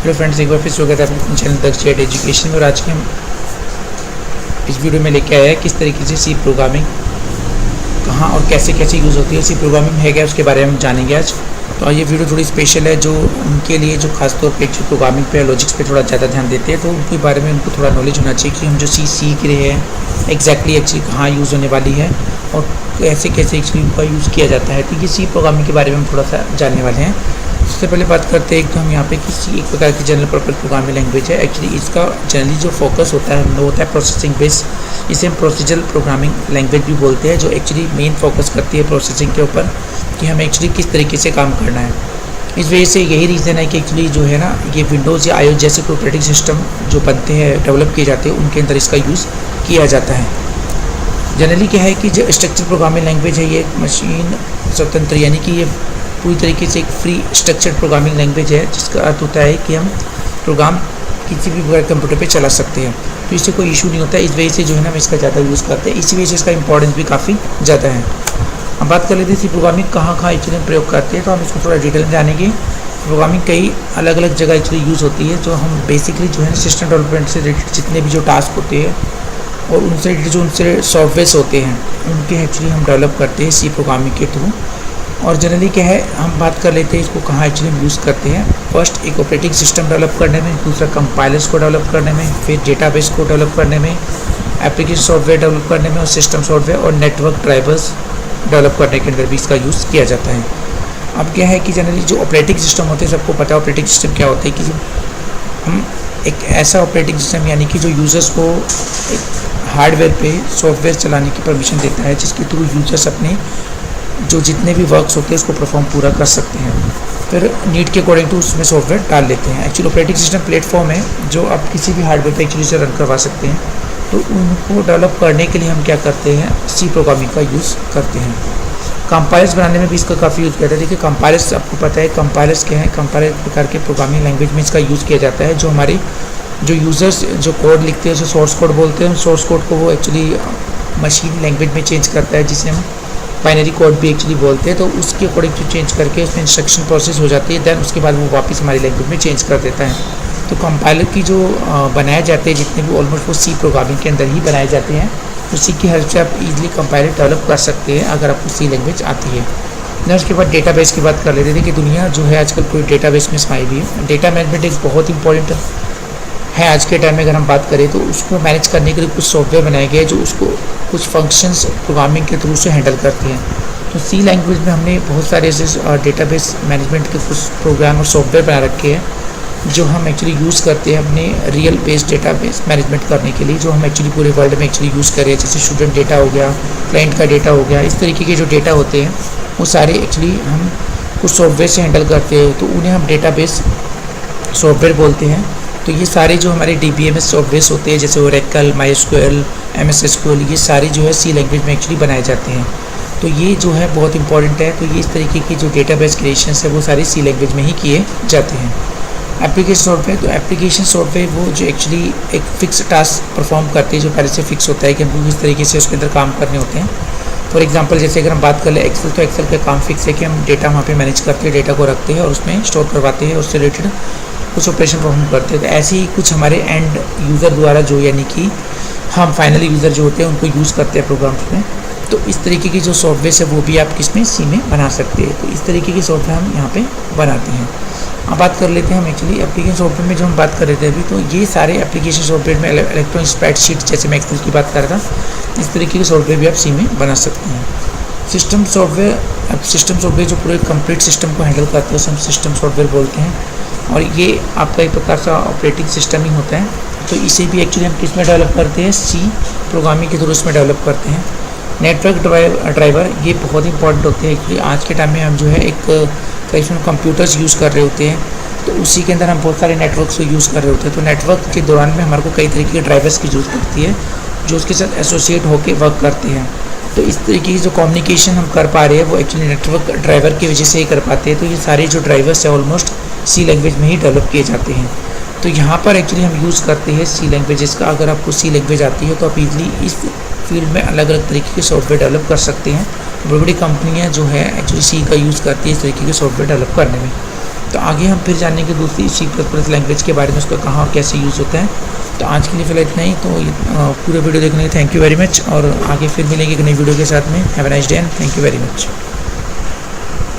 Hello friends, एक बार फिर स्वागत है अपने चैनल दक्ष जेड एजुकेशन में। और आज के हम इस वीडियो में लेके आए हैं किस तरीके से सी प्रोग्रामिंग कहाँ और कैसे कैसे यूज़ होती है, सी प्रोग्रामिंग है क्या, उसके बारे में हम जानेंगे आज। तो ये वीडियो थोड़ी स्पेशल है जो उनके लिए जो खासतौर पे जो प्रोग्रामिंग पे लॉजिक्स पे थोड़ा ज़्यादा ध्यान देते हैं, तो उनके बारे में उनको थोड़ा नॉलेज होना चाहिए कि हम जो सी सीख रहे हैं एक्जैक्टली कहाँ यूज़ होने वाली है और कैसे कैसे एक्चुअली उनका यूज़ किया जाता है। तो ये सी प्रोग्रामिंग के बारे में हम थोड़ा सा जानने वाले हैं। सबसे पहले बात करते हैं कि हम यहाँ पे किसी एक प्रकार की जनरल पर्पस प्रोग्रामिंग लैंग्वेज है। एक्चुअली इसका जनरली जो फोकस होता है वो होता है प्रोसेसिंग बेस। इसे हम प्रोसीजरल प्रोग्रामिंग लैंग्वेज भी बोलते हैं, जो एक्चुअली मेन फोकस करती है प्रोसेसिंग के ऊपर कि हमें एक्चुअली किस तरीके से काम करना है। इस वजह से यही रीज़न है कि एक्चुअली जो है ना, ये विंडोज़ या iOS जैसे ऑपरेटिंग सिस्टम जो बनते हैं, डेवलप किए जाते हैं, उनके अंदर इसका यूज़ किया जाता है। जनरली क्या है कि जो स्ट्रक्चर प्रोग्रामिंग लैंग्वेज है, ये एक मशीन स्वतंत्र यानी कि ये पूरी तरीके से एक फ्री स्ट्रक्चर्ड प्रोग्रामिंग लैंग्वेज है, जिसका अर्थ होता है कि हम प्रोग्राम किसी भी कंप्यूटर पे चला सकते हैं, तो इससे कोई इशू नहीं होता है। इस वजह से जो है ना, हम इसका ज़्यादा यूज़ करते हैं, इसी वजह से इसका इंपॉर्टेंस भी काफ़ी ज़्यादा है। अब बात कर लेते हैं सी प्रोग्रामिंग कहाँ एक्चुअली हम प्रयोग करते हैं, तो हम इसको थोड़ा डिटेल में जानेंगे। प्रोग्रामिंग कई अलग अलग जगह एक्चुअली यूज़ होती है, जो हम बेसिकली जो है सिस्टम डेवलपमेंट से रिलेटेड जितने भी जो टास्क होते हैं और उनसे रिलेटेड जो उनसे सॉफ्टवेयर्स होते हैं, उनके एक्चुअली हम डेवलप करते हैं सी प्रोग्रामिंग के थ्रू। और जनरली क्या है, हम बात कर लेते हैं इसको कहाँ एक्चुअली हम यूज़ करते हैं। फर्स्ट एक ऑपरेटिंग सिस्टम डेवलप करने में, दूसरा कंपाइलर्स को डेवलप करने में, फिर डेटाबेस को डेवलप करने में, एप्लीकेशन सॉफ्टवेयर डेवलप करने में और सिस्टम सॉफ्टवेयर और नेटवर्क ड्राइवर्स डेवलप करने के अंदर भी इसका यूज़ किया जाता है। अब क्या है कि जनरली जो ऑपरेटिंग सिस्टम होते हैं, सबको पता है ऑपरेटिंग सिस्टम क्या होता है कि हम एक ऐसा ऑपरेटिंग सिस्टम यानी कि जो यूज़र्स को एक हार्डवेयर पे सॉफ्टवेयर चलाने की परमिशन देता है, जिसके थ्रू यूज़र्स अपने जो जितने भी वर्क्स होते हैं उसको परफॉर्म पूरा कर सकते हैं, फिर नीड के अकॉर्डिंग टू उसमें सॉफ्टवेयर डाल लेते हैं। एक्चुअली ऑपरेटिंग सिस्टम प्लेटफॉर्म है जो आप किसी भी हार्डवेयर पे एक्चुअली से रन करवा सकते हैं। तो उनको डेवलप करने के लिए हम क्या करते हैं, सी प्रोग्रामिंग का यूज़ करते हैं। कंपाइलर्स बनाने में भी इसका काफ़ी यूज़ किया जाता है। देखिए कंपाइलर्स आपको पता है कंपाइलर्स क्या है, कंपाइलर प्रकार के प्रोग्रामिंग लैंग्वेज में इसका यूज़ किया जाता है। जो हमारे जो यूज़र्स जो कोड लिखते हैं उसे सोर्स कोड बोलते हैं, सोर्स कोड को वो एक्चुअली मशीन लैंग्वेज में चेंज करता है, जिसे हम बाइनरी कोड भी एक्चुअली बोलते हैं। तो उसके अकॉर्डिंग टू चेंज करके उसमें इंस्ट्रक्शन प्रोसेस हो जाती है, देन उसके बाद वो वापस हमारी लैंग्वेज में चेंज कर देता है। तो कंपाइलर की जो बनाए जाते हैं जितने भी ऑलमोस्ट वो सी प्रोग्रामिंग के अंदर ही बनाए जाते हैं। तो सी की हेल्प से आप इजीली कंपाइलर डेवलप कर सकते हैं अगर आपको सी लैंग्वेज आती है। देन उसके बाद डेटाबेस की बात कर लेते थे कि दुनिया जो है आजकल पूरी डेटाबेस में समाई हुई है। डेटा मैनेजमेंट एक बहुत इंपॉर्टेंट है आज के टाइम में। अगर हम बात करें तो उसको मैनेज करने के लिए कुछ सॉफ्टवेयर बनाए गए जो उसको कुछ फंक्शंस प्रोग्रामिंग के थ्रू से हैंडल करती हैं। तो सी लैंग्वेज में हमने बहुत सारे ऐसे डेटाबेस मैनेजमेंट के कुछ प्रोग्राम और सॉफ्टवेयर बना रखे हैं जो हम एक्चुअली यूज़ करते हैं अपने रियल बेस्ड डेटाबेस मैनेजमेंट करने के लिए, जो हम एक्चुअली पूरे वर्ल्ड में एक्चुअली यूज़ कर रहे हैं। जैसे स्टूडेंट डेटा हो गया, क्लाइंट का डेटा हो गया, इस तरीके के जो डेटा होते हैं वो सारे एक्चुअली हम कुछ सॉफ्टवेयर से हैंडल करते हैं, तो उन्हें हम डेटाबेस सॉफ्टवेयर बोलते हैं। तो ये सारे जो हमारे DBMS सॉफ्टवेयर होते हैं, जैसे ओरेकल, MySQL, MS SQL, ये सारे जो है सी लैंग्वेज में एक्चुअली बनाए जाते हैं। तो ये जो है बहुत इंपॉर्टेंट है। तो ये इस तरीके की जो डेटाबेस क्रिएशन है वो सारी सी लैंग्वेज में ही किए जाते हैं। एप्लीकेशन सॉफ्टवेयर, तो एप्लीकेशन सॉफ्टवेयर वो जो एक्चुअली एक फिक्स टास्क परफॉर्म करते हैं, जो पहले से फिक्स होता है कि हमको किस तरीके से उसके अंदर काम करने होते हैं। फॉर एग्जांपल जैसे अगर हम बात कर ले एक्सेल, तो एक्सेल का काम फिक्स है कि हम डेटा वहाँ पे मैनेज करते हैं, डेटा को रखते हैं और उसमें स्टोर करवाते हैं, उससे रिलेटेड कुछ ऑपरेशन परफॉर्म करते हैं। तो ऐसे ही कुछ हमारे एंड यूज़र द्वारा जो यानी कि हम फाइनली यूज़र जो होते हैं उनको यूज़ करते हैं प्रोग्राम्स में। तो इस तरीके की जो सॉफ्टवेयर है वो भी आप किसमें सी में बना सकते हैं। तो इस तरीके की सॉफ्टवेयर हम यहाँ पे बनाते हैं। अब बात कर लेते हैं हम एक्चुअली एप्लीकेशन सॉफ्टवेयर में जो हम बात कर रहे थे अभी, तो ये सारे एप्लीकेशन सॉफ्टवेयर में इलेक्ट्रॉनिक स्प्रेडशीट जैसे मैं एक्सेल की बात कर रहा था, इस तरीके के सॉफ्टवेयर भी आप सी में बना सकते हैं। सिस्टम सॉफ्टवेयर, अब सिस्टम सॉफ्टवेयर जो पूरे कंप्लीट सिस्टम को हैंडल करते हैं उसे हम सिस्टम सॉफ्टवेयर बोलते हैं, और ये आपका एक प्रकार का ऑपरेटिंग सिस्टम ही होता है। तो इसे भी एक्चुअली हम किस में डेवलप करते हैं, सी प्रोग्रामिंग के थ्रू उसमें डेवलप करते हैं। नेटवर्क ड्राइवर ये बहुत इंपॉर्टेंट होते हैं एक्चुअली। आज के टाइम में हम जो है एक कई कंप्यूटर्स यूज़ कर रहे होते हैं, तो उसी के अंदर हम बहुत सारे नेटवर्क्स को यूज़ कर रहे होते हैं। तो नेटवर्क के दौरान में हमारे को कई तरीके के ड्राइवर्स की ज़रूरत पड़ती है जो उसके साथ एसोसिएट होकर वर्क करते हैं। तो इस तरीके की जो कम्युनिकेशन हम कर पा रहे हैं वो एक्चुअली नेटवर्क ड्राइवर की वजह से ही कर पाते हैं। तो ये सारे जो ड्राइवर्स हैं ऑलमोस्ट सी लैंग्वेज में ही डेवलप किए जाते हैं। तो यहाँ पर एक्चुअली हम यूज़ करते हैं सी लैंग्वेजेस का। अगर आपको सी लैंग्वेज आती है तो आप इजली इस फील्ड में अलग अलग तरीके के सॉफ्टवेयर डेवलप कर सकते हैं। बड़ी बड़ी कंपनियाँ जो है एक्चुअली सी का यूज़ करती है इस तरीके के सॉफ्टवेयर डेवलप करने में। तो आगे हम फिर जानेंगे दूसरी C++ लैंग्वेज के बारे में, उसका कहाँ और कैसे यूज़ होता है। तो आज के लिए फिलहाल इतना ही। तो पूरे वीडियो देखने के लिए थैंक यू वेरी मच, और आगे फिर मिलेंगे एक नई वीडियो के साथ में। Have a nice day and thank you very much.